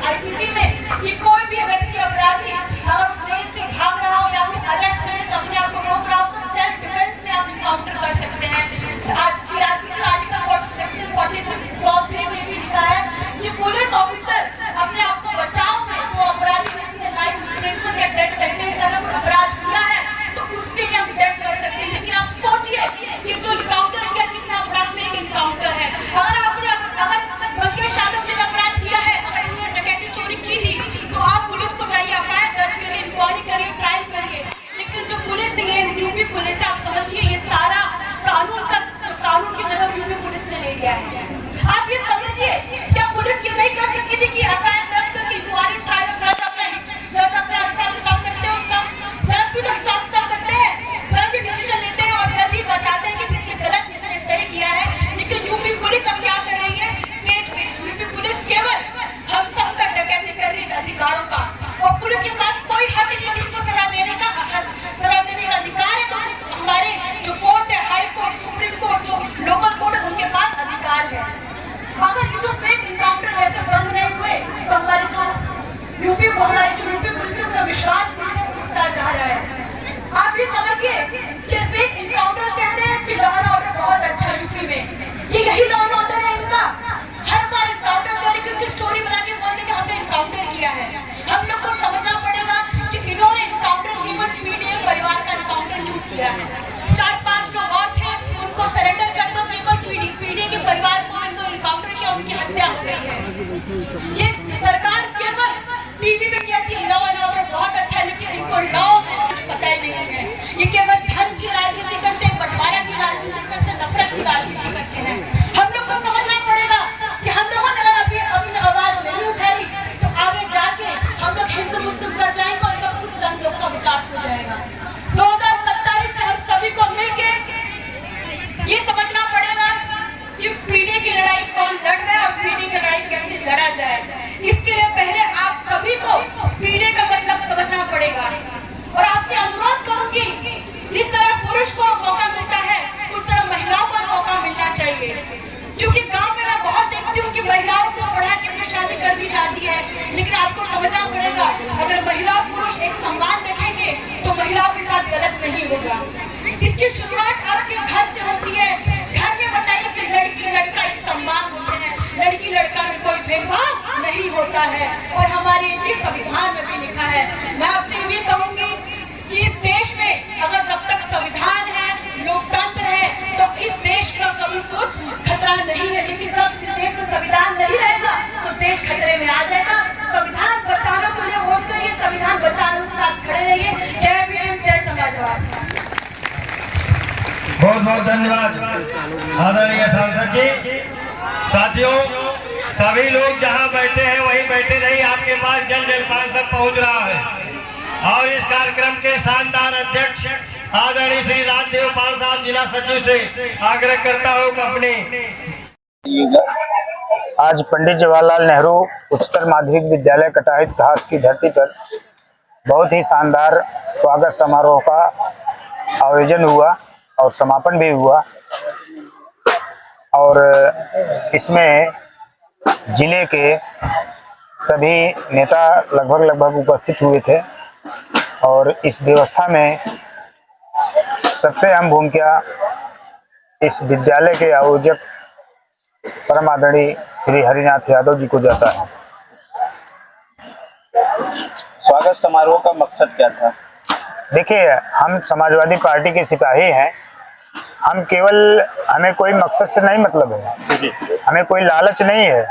IPC में कि कोई भी व्यक्ति अपराधी अगर जेल से भाग रहा हो या फिर अरेस्ट करने से अपने आप को रोक रहा हो तो सेल्फ डिफेंस में आप इनकाउंटर कर सकते हैं। सीआरपीसी आर्टिकल सेक्शन 46 क्लॉज 3 में भी लिखा है कि पुलिस ऑफिसर अपने आप को बचाव में जो अपराधी जिसने लाइफ इम्प्रिजनमेंट या डेथ सेंटेंस अगर कोई अपराध किया है तो उसके लिए हम डेथ कर सकते हैं। लेकिन आप सोचिए कि जो इनकाउंटर किया कितना अपराध में एक इनकाउंटर है। अगर मंगेश यादव जी ने अपराध किया है, अगर उन्होंने डकैती चोरी की थी तो आप पुलिस को चाहिए एफआईआर दर्ज करिए, इंक्वायरी करिए, ट्रायल करिए। लेकिन जो पुलिस है, यूपी पुलिस है, आप समझिए ये सारा कानून की जगह यूपी पुलिस ने ले लिया है। आप ये समझिए क्या पुलिस ये नहीं कर सकती थी कि एफआईआर दर्ज करके इंक्वायरी ट्रायल जज अपना हिसाब किताब करते हैं, उसका जज भी तो हिसाब किताब करते हैं, जज डिसीजन लेते हैं और जज ही बताते हैं कि किसने गलत किसने सही किया है। लेकिन यूपी पुलिस अब क्या कर रही है, स्टेज पे यूपी पुलिस केवल हम सब तक डकैती कर रही है अधिकारों का, और पुलिस के पास कोई हक नहीं है किसको सजा देने का अधिकार है। तो हमारे जो कोर्ट है, हाई कोर्ट, सुप्रीम कोर्ट, जो लोकल कोर्ट है, उनके पास अधिकार है। अगर ये जो फेक इनकाउंटर जैसे बंद नहीं हुए तो हमारी जो यूपी पुलिस का विश्वास उठता जा रहा है। आप ये समझिए कि फेक इनकाउंटर कहते हैं कि लॉ एंड ऑर्डर बहुत अच्छा यूपी में, ये यही लॉ एंड ऑर्डर है इनका। हर बार इनकाउंटर करके उसकी स्टोरी बना के बोल देंगे हमने इनकाउंटर किया है। हम लोग को समझना पड़ेगा कि इन्होंने इनकाउंटर केवल पीडीएम परिवार का इनकाउंटर क्यों किया है। 4-5 लोग और थे, उनको सरेंडर कर दो, केवल पीडीएम के परिवार को इनको इनकाउंटर किया, उनकी हत्या हो गई है। ये सरकार केवल टीवी में कहती है लॉ एंड ऑर्डर बहुत अच्छा, लेकिन इनको लॉ है कुछ पता ही नहीं है। ये केवल धर्म की राजनीति करते हैं, बंटवारा की राजनीति करते हैं, नफरत की राजनीति करते हैं। हम लोग को समझना पड़ेगा कि हम लोगों ने अगर अभी अपनी आवाज नहीं उठाई तो आगे जाके हम लोग हिंदू मुस्लिम कर जाएंगे और तब कुछ चंद लोग का विकास हो जाएगा। 2027 में हम सभी को मिलके ये समझना पड़ेगा कि पीढ़ी की लड़ाई कौन लड़ रहा है और पीढ़ी की लड़ाई कैसे लड़ा जाए। इसके लिए पहले आप सभी को पीढ़ी का मतलब समझना पड़ेगा। और आपसे अनुरोध करूंगी, जिस तरह पुरुष को मौका मिलता है उस तरह महिलाओं को मौका मिलना चाहिए। क्योंकि गांव में मैं बहुत देखती हूँ कि महिलाओं को पढ़ा के शादी कर दी जाती है, लेकिन आपको समझना पड़ेगा अगर महिला पुरुष एक सम्मान देखेंगे तो महिलाओं के साथ गलत नहीं होगा। इसकी शुरुआत आपके घर से होती है। घर में बताइए कि लड़की लड़का एक सम्मान होते हैं, लड़की लड़का में कोई भेदभाव नहीं होता है। और हमारे जी संविधान में भी लिखा है। मैं आपसे ये भी कहूंगी कि इस देश में अगर जब तक संविधान है, लोकतंत्र है, तो इस देश का कभी कुछ खतरा नहीं है। लेकिन जब इस देश में संविधान नहीं रहेगा तो देश खतरे में आ जाएगा। संविधान बचाने के लिए वोट करिए, संविधान बचाने के साथ खड़े रहिए। जय भीम, जय समाजवाद। बहुत बहुत धन्यवाद आदरणीय सांसद जी। साथियों, सभी लोग जहां बैठे हैं वहीं बैठे रहिए, आपके पास जल सांसद पहुंच रहा है। और इस कार्यक्रम के शानदार अध्यक्ष आदरणीय श्री राजदेव पाल साहब, जिला सचिव से आग्रह करता हूं कि अपने आज पंडित जवाहरलाल नेहरू उच्चतर माध्यमिक विद्यालय कटाहित घास की धरती पर बहुत ही शानदार स्वागत समारोह का आयोजन हुआ और समापन भी हुआ। और इसमें जिले के सभी नेता लगभग उपस्थित हुए थे। और इस व्यवस्था में सबसे अहम भूमिका इस विद्यालय के आयोजक परम आदरणीय श्री हरिनाथ यादव जी को जाता है। स्वागत समारोह का मकसद क्या था? देखिए, हम समाजवादी पार्टी के सिपाही हैं। हमें कोई मकसद से नहीं मतलब है जी। हमें कोई लालच नहीं है।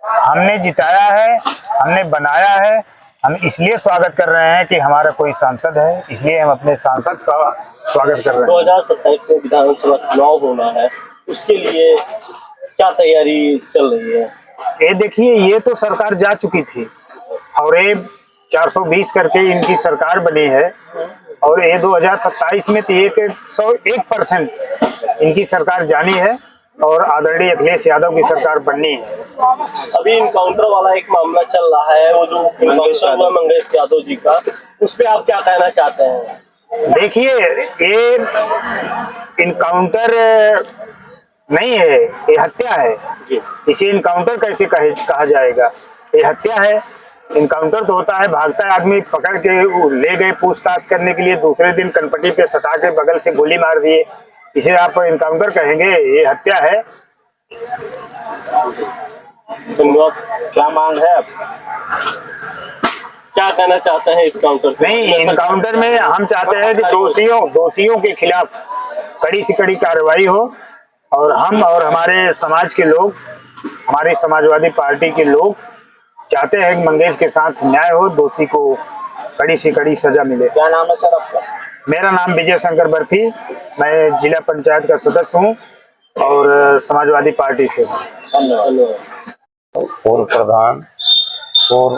हमने जिताया है, हमने बनाया है। हम इसलिए स्वागत कर रहे हैं कि हमारा कोई सांसद है, इसलिए हम अपने सांसद का स्वागत कर रहे हैं। 2027 में विधानसभा चुनाव होना है, उसके लिए क्या तैयारी चल रही है? ये देखिए, ये तो सरकार जा चुकी थी और ये 420 करके इनकी सरकार बनी है। और ये 2027 में तो 101% इनकी सरकार जानी है और आदरणीय अखिलेश यादव की सरकार बननी है। अभी इनकाउंटर वाला एक मामला चल रहा है, वो जो इनकाउंटर हुआ मंगेश यादव जी का, उस पे आप क्या कहना चाहते हैं? देखिए, ये इनकाउंटर नहीं है, ये हत्या है। इसे इनकाउंटर कैसे कहा जाएगा? ये हत्या है। इनकाउंटर तो होता है, भागता है आदमी, पकड़ के ले गए पूछताछ करने के लिए, दूसरे दिन कनपट्टी पे सटा के बगल से गोली मार दिए, इसे आप इनकाउंटर कहेंगे? ये हत्या है। धन्यवाद। क्या मांग है अब? क्या कहना चाहते हैं इस काउंटर पे? नहीं, इनकाउंटर में हम चाहते हैं कि दोषियों के खिलाफ कड़ी से कड़ी कार्रवाई हो, और हम और हमारे समाज के लोग, हमारी समाजवादी पार्टी के लोग चाहते हैं कि मंगेश के साथ न्याय हो, दोषी को कड़ी से कड़ी सजा मिले। क्या नाम है सर आपका? मेरा नाम विजय शंकर बर्फी, मैं जिला पंचायत का सदस्य हूँ और समाजवादी पार्टी से हूँ। धन्यवाद। पूर्व प्रधान, पूर्व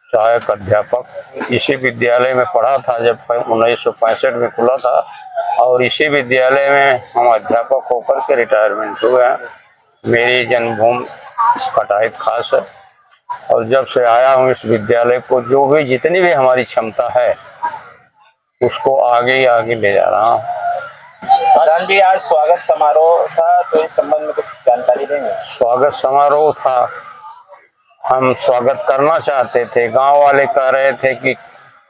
सहायक अध्यापक, इसी विद्यालय में पढ़ा था जब 1965 में खुला था, और इसी विद्यालय में हम अध्यापक होकर के रिटायरमेंट हुए हैं। मेरी जन्मभूमि कटाइत खास है, और जब से आया हूँ इस विद्यालय को, जो भी जितनी भी हमारी क्षमता है उसको आगे ही आगे ले जा रहा हूँ। प्रधान जी, आज स्वागत समारोह था, तो इस संबंध में कुछ जानकारी देंगे? स्वागत समारोह था, हम स्वागत करना चाहते थे। गांव वाले कह रहे थे कि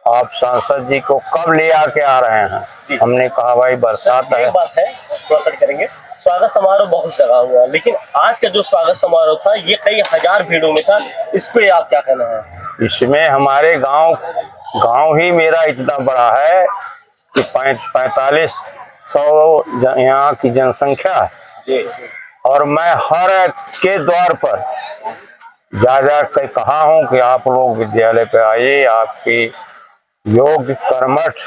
आप सांसद जी को कब ले आके आ रहे हैं। हमने कहा भाई बरसात है। एक बात है, थोड़ा कट करेंगे। स्वागत समारोह बहुत जगह हुआ, लेकिन आज का जो स्वागत समारोह था ये कई हजार भीड़ों में था, इस पे आप क्या कहना है? इसमें हमारे गांव ही मेरा इतना बड़ा है कि 4500 यहाँ की जनसंख्या है, और मैं हर एक के द्वार पर जा कर कहा हूँ कि आप लोग विद्यालय पे आइए, आपकी योग्य कर्मठ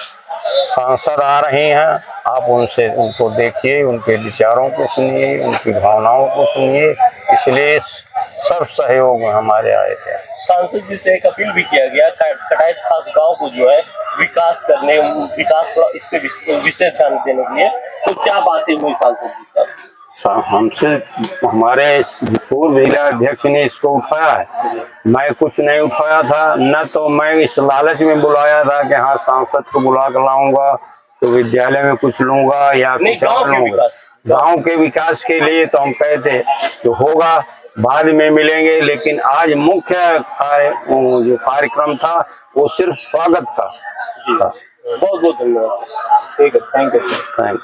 सांसद आ रही हैं, आप उनको देखिए, उनके विचारों को सुनिए, उनकी भावनाओं को सुनिए। इसलिए सब सहयोग में हमारे आए थे। सांसद जी से एक अपील भी किया गया, कटाइत खास गांव को जो है विकास थोड़ा इस पे विशेष ध्यान देने के लिए, तो क्या बातें हुई सांसद जी साहब? हमसे हमारे पूर्व जिला अध्यक्ष ने इसको उठाया है, मैं कुछ नहीं उठाया था, न तो मैं इस लालच में बुलाया था कि हाँ सांसद को बुला कर लाऊंगा तो विद्यालय में कुछ लूंगा या कुछ और लूंगा। गांव के विकास के लिए तो हम कहते तो होगा, बाद में मिलेंगे, लेकिन आज मुख्य जो कार्यक्रम था वो सिर्फ स्वागत का था। बहुत बहुत धन्यवाद। ठीक है, थैंक यू। Thank you.